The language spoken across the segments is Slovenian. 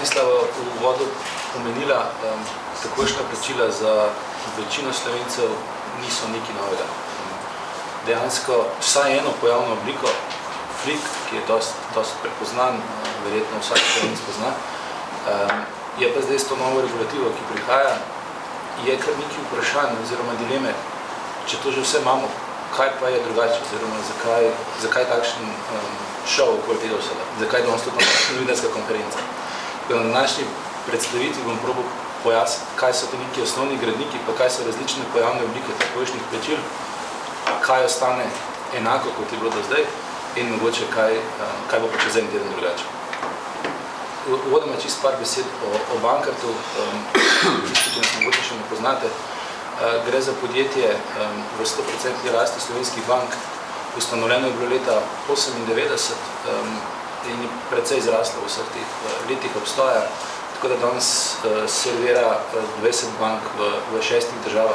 Branislava v uvodu omenila, takojšnja plačila za večino Slovencev niso nekaj novega. Dejansko vsaj eno pojavno obliko, flik, ki je dosti prepoznan, verjetno vsak Slovenc pozna, je pa zdaj s to novo regulativo, ki prihaja, je kar nekaj vprašanj oziroma dileme, če to že vse imamo, kaj pa je drugače, oziroma zakaj takšen šov okoli tega vsega, zakaj danes tudi novinarska konferenca. Na današnji predstavitvi bom probal pojasniti, kaj so ti neki osnovni gradniki, pa kaj so različne pojavne oblike takojšnjih plačil, kaj ostane enako, kot je bilo do zdaj, in mogoče kaj bo pa čez en teden drugače. Uvodoma čisto par besed o Bankartu, tisti, ki nas mogoče še ne poznate. Gre za podjetje v 100% rasti slovenskih bank, ustanovljeno je bilo leta 1998 in je precej zraslo v vseh teh letih obstoja, tako da danes servira 20 bank v 6 državah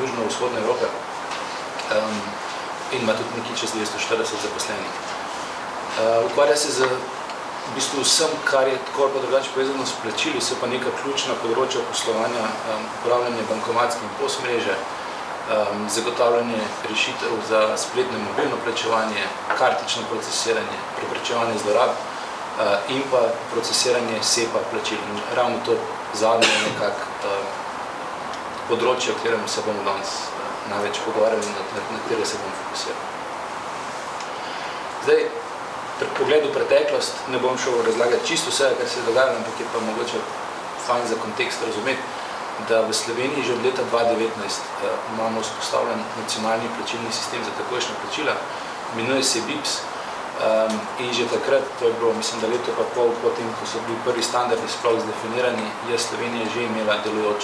južno-vzhodne Evrope in ima tudi nekaj čez 240 zaposlenih. Ukvarja se z v bistvu vsem, kar je tako ali pa drugače povezano s plačili, so pa neka ključna področja poslovanja, upravljanje bankomatske in POS mreže, zagotavljanje rešitev za spletno in mobilno plačevanje, kartično procesiranje, preprečevanje zlorab in pa procesiranje SEPA plačil. Ravno to zadnje je nekako področje, o katerem se bomo danes največ pogovarjali, na katere se bomo fokusirali. Zdaj, pri pogledu preteklost ne bom šel razlagati čisto vse, kar se je dogajalo, ampak je pa mogoče fajn za kontekst razumeti, da v Sloveniji že od leta 2019 imamo vzpostavljen nacionalni plačilni sistem za takojšnja plačila, imenuje se BIPS, in že takrat, to je bilo, mislim, da leto pa pol potem, ko so bili prvi standardi sploh zdefinirani, je Slovenija že imela delujoč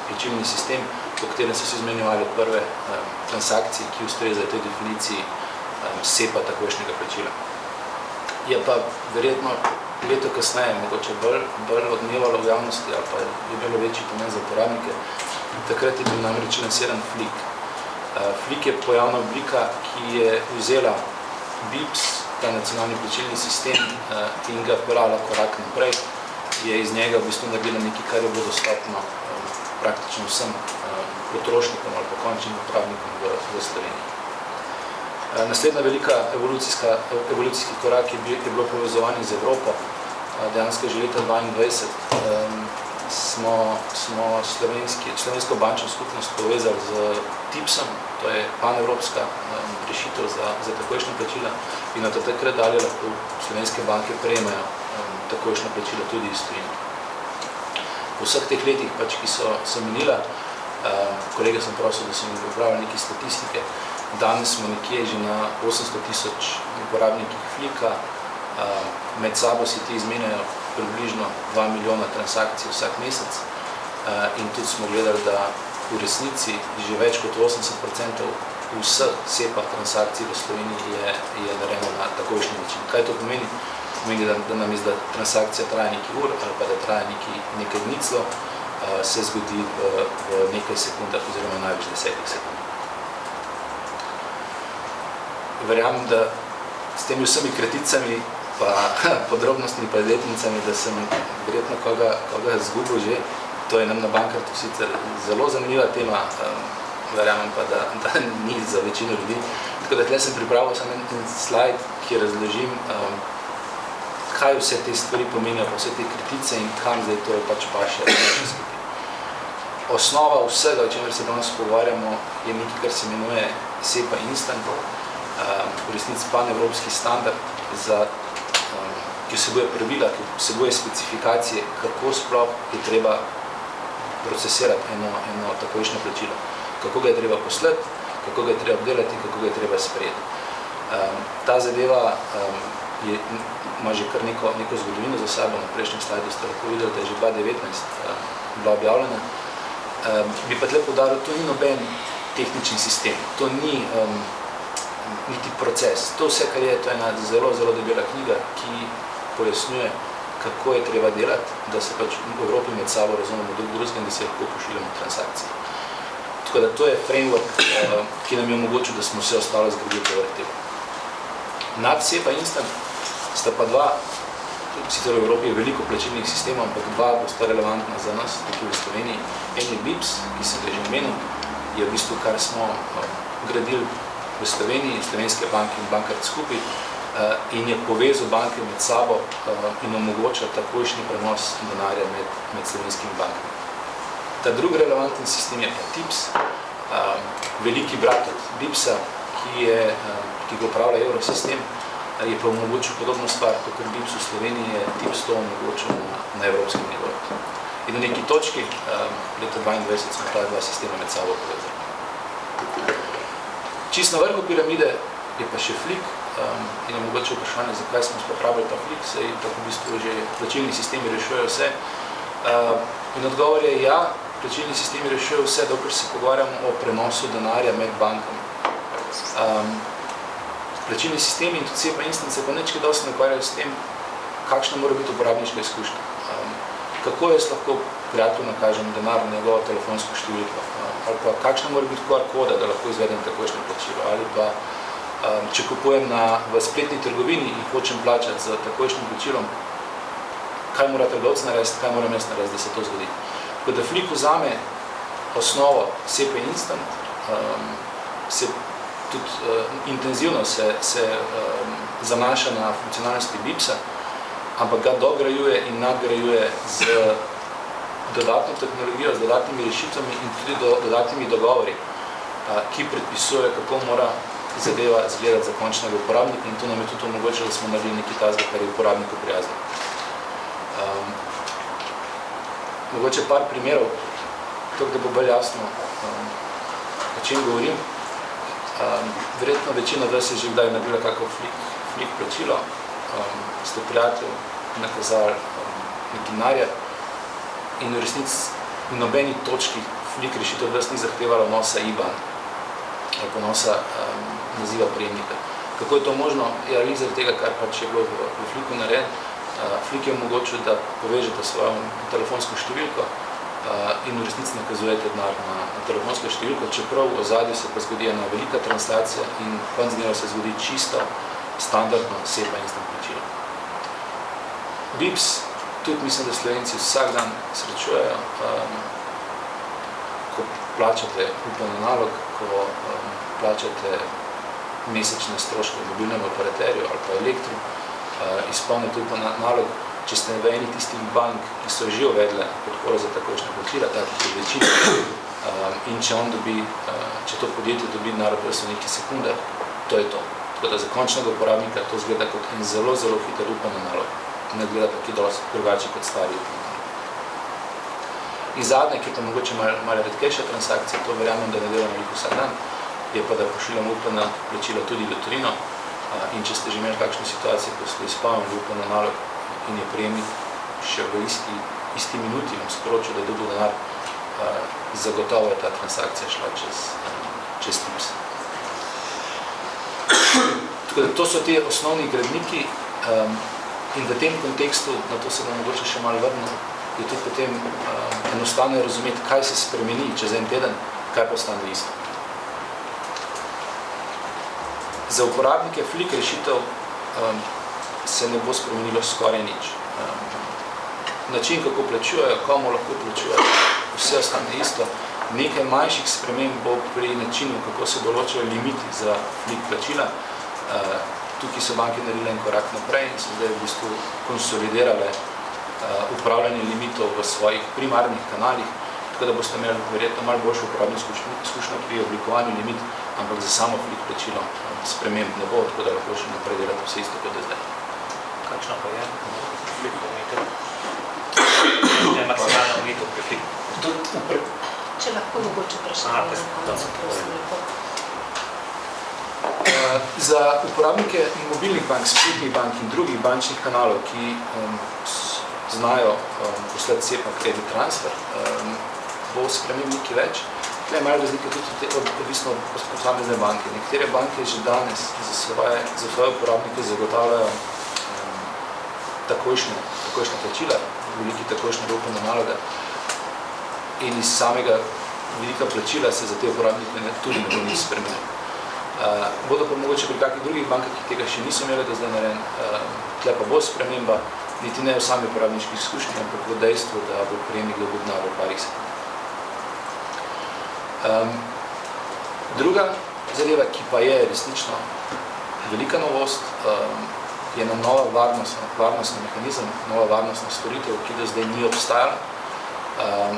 plačilni sistem, po katerem so se izmenjevali prve transakcije, ki ustrezajo tej definiciji SEPA takojšnjega plačila. Je pa verjetno leto kasneje mogoče bolj odmevalo v javnosti ali pa je bilo večji pomen za uporabnike. Takrat je bil namreč lansiran Flik. Flik je pojavna oblika, ki je vzela BIPS, ta nacionalni plačilni sistem, in ga pelala korak naprej. Je iz njega v bistvu naredila nekaj, kar je bilo dostopno praktično vsem potrošnikom ali pa končnim uporabnikom v Sloveniji. Naslednja velika evolucijski korak je bilo povezovanje z Evropo. Dejansko že leta 2022 smo slovensko bančno skupnost povezali z TIPS-om, to je panevropska rešitev za takojšnja plačila, in od takrat dalje lahko slovenske banke prejemajo takojšnja plačila tudi iz tujine. V vseh teh letih, ki so minila, kolega sem prosil, da sem pripravil neke statistike, danes smo nekje že na 800 000 uporabnikih Flika, med sabo si ti izmenjajo približno 2 milijona transakcij vsak mesec in tudi smo gledali, da v resnici že več kot 80% vseh SEPA transakcij v Sloveniji je narejeno na takojšnji način. Kaj to pomeni? Pomeni, da namesto da transakcija traja nekaj ur ali pa da traja nekaj dniclo, se zgodi v nekaj sekundah oziroma največ 10 sekund. Verjamem, da s temi vsemi kraticami, pa podrobnostmi, pa letnicami, da sem verjetno koga zgubil že. To je nam na Bankartu sicer zelo zanimiva tema, verjamem pa, da ni za večino ljudi. Tako da tukaj sem pripravil samo en slajd, ki razložim, kaj vse te stvari pomenijo, pa vse te kritice in kam zdaj to paše skupaj. Osnova vsega, o čemer se danes pogovarjamo, je nekaj, kar se imenuje SEPA Instant, v resnici panevropski standard, ki vsebuje pravila, ki vsebuje specifikacije, kako sploh je treba procesirati eno takojšnje plačilo. Kako ga je treba poslati, kako ga je treba obdelati, kako ga je treba sprejeti. Ta zadeva ima že kar neko zgodovino za sabo. Na prejšnjem slajdu ste lahko videli, da je že 2019 bila objavljena. Bi pa tle poudaril, to ni noben tehnični sistem, to ni niti proces. To vse, kar je, to je ena zelo, zelo debela knjiga, ki pojasnjuje, kako je treba delati, da se pač v Evropi med sabo razumemo drugega in da se lahko pošiljamo transakcije. Tako da to je framework, ki nam je omogočil, da smo vse ostalo zgradili povrh tega. Nad SEPA Instant sta pa dva sicer v Evropi je veliko plačilnih sistemov, ampak dva bosta relevantna za nas, tukaj v Sloveniji. En je BIPS, ki sem ga že omenil, je v bistvu, kar smo gradili v Sloveniji, slovenske banke in bankart skupaj, in je povezal banke med sabo in omogoča takojšnji prenos denarja med slovenskimi bankami. Ta drugi relevanten sistem je pa TIPS, veliki brat od BIPS-a, ki ga upravlja Eurosistem, je pa omogočil podobno stvar, kot BIPS v Sloveniji je TIPS to omogočil na evropskem nivoju. In na neki točki, leta 2022, smo ta dva sistema med sabo povezali. Čist na vrhu piramide je pa še Flik, in je mogoče vprašanje, zakaj smo spopravili ta Flik, saj tako v bistvu že plačilni sistemi rešujejo vse. In odgovor je ja, plačilni sistemi rešujejo vse, dokler se pogovarjamo o prenosu denarja med bankami. Plačilni sistemi in tudi SEPA instance pa nič kaj dosti ne ukvarjajo s tem, kakšna mora biti uporabniška izkušnja. Kako jaz lahko prijatelju nakažem denar na njegovo telefonsko številko, ali pa kakšna mora biti QR koda, da lahko izvedem takojšnje plačilo, ali pa če kupujem v spletni trgovini in hočem plačati z takojšnjim plačilom, kaj mora trgovec narediti, kaj moram jaz narediti, da se to zgodi. Tako da Flik vzame osnovo SEPA Instant, se tudi intenzivno se zanaša na funkcionalnosti BIPS-a, ampak ga dograjuje in nadgrajuje z dodatno tehnologijo, z dodatnimi rešitvami in tudi dodatnimi dogovori, ki predpisujejo, kako mora zadeva izgledati za končnega uporabnika, in to nam je tudi omogočilo, da smo naredili nekaj tazga, kar je uporabniku prijazno. Mogoče par primerov, tako da bo bolj jasno, o čem govorim. Verjetno večina vas je že kdaj naredila kako Flik plačilo, ste prijatelj nakazali nekaj denarja in v resnici v nobeni točki Flik rešitev vas ni zahtevala vnosa IBAN ali pa vnosa naziva prejemnika. Kako je to možno? Ja, zaradi tega, kar pač je bilo v Fliku narejen. Flik je omogočil, da povežete svojo telefonsko številko in v resnici nakazujete denar na telefonsko številko, čeprav v ozadju se pa zgodi ena velika translacija in konec dneva se zgodi čisto standardno SEPA instant plačilo. BIPS, tudi mislim, da Slovenci vsak dan srečujejo, ko plačate upanje nalog, ko plačate mesečne stroške mobilnemu operaterju ali pa elektru, izpolnite upanje nalog, če ste v eni tistih bank, ki so že uvedle podporo za takojšnja plačila, takih je večina, in če to podjetje dobi denar v nekaj sekunde, to je to. Tako da za končnega uporabnika to zgleda kot en zelo, zelo hiter upanje nalog. Ne gleda pa ki dosti drugače kot stari upanje nalog. In zadnje, ki je to mogoče malo redkejša transakcija, to verjamem, da ne delam veliko vsak dan, je pa, da pošiljamo upanje plačilo tudi v tujino. In če ste že imeli kakšno situacijo, ko ste izpolnili upanje nalog in je prejemnik še v isti minuti vam sporočil, da je dobil denar, zagotovo je ta transakcija šla čez TIPS. Tako da to so ti osnovni gradniki in v tem kontekstu, na to se bom mogoče še malo vrnil, je tudi potem enostavno razumeti, kaj se spremeni čez en teden, kaj pa ostane isto. Za uporabnike Flik rešitev se ne bo spremenilo skoraj nič. Način, kako plačujejo, komu lahko plačujejo, vse ostane isto. Nekaj manjših sprememb bo pri načinu, kako se določajo limiti za Flik plačila. Tukaj so banke naredile en korak naprej in so zdaj v bistvu konsolidirale upravljanje limitov v svojih primarnih kanalih, tako da boste imeli verjetno malo boljšo uporabno izkušnjo pri oblikovanju limit, ampak za samo Flik plačilo sprememb ne bo, tako da lahko še naprej delate vse isto kot je zdaj. Kakšna pa je Flik omejitev? Je maksimalna omejitev pri Flik? Če lahko mogoče vprašanje na koncu, prosim lepo. Za uporabnike mobilnih bank, spletnih bank in drugih bančnih kanalov, ki znajo poslati SEPA credit transfer, bo sprememb nekaj več. Tukaj je malo razlika tudi odvisno od posamezne banke. Nekatere banke že danes za svoje uporabnike zagotavljajo takojšnja plačila, veliki takojšnja upanja naloga in iz samega velika plačila se za te uporabnike tudi ne bo nič spremenilo. Bodo pa mogoče pri kakih drugih bankah, ki tega še niso imeli do zdaj narejen, tle pa bo sprememba niti ne v sami uporabniški izkušnji, ampak v dejstvu, da bo prejemnik dobil denar v parih sekund. Druga zadeva, ki pa je resnično velika novost, je ena nova varnostna mehanizem, nova varnostna storitev, ki do zdaj ni obstajala.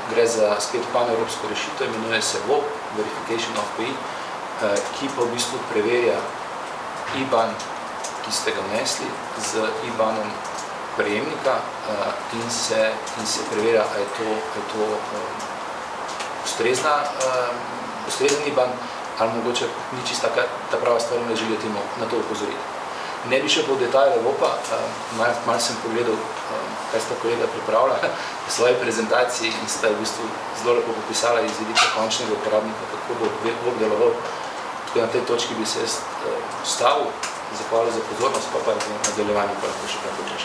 Gre za spet panevropsko rešitev, imenuje se VOP, Verification of PI, ki pa v bistvu preverja IBAN, ki ste ga vnesli, z IBANom prejemnika in se preverja, a je to ustrezen IBAN, ali mogoče ni čista ta prava stvar, ne želijo temu na to upozoriti. Ne bi še po detajle VOP-a, malo sem pogledal, kaj sta kolega pripravila v svoji prezentaciji in sta v bistvu zelo lepo popisala iz vidika končnega uporabnika, kako bo VOP deloval. Tako na tej točki bi se jaz ustavil, zahvalil za pozornost, pa v nadaljevanju pa lahko še kaj počeš.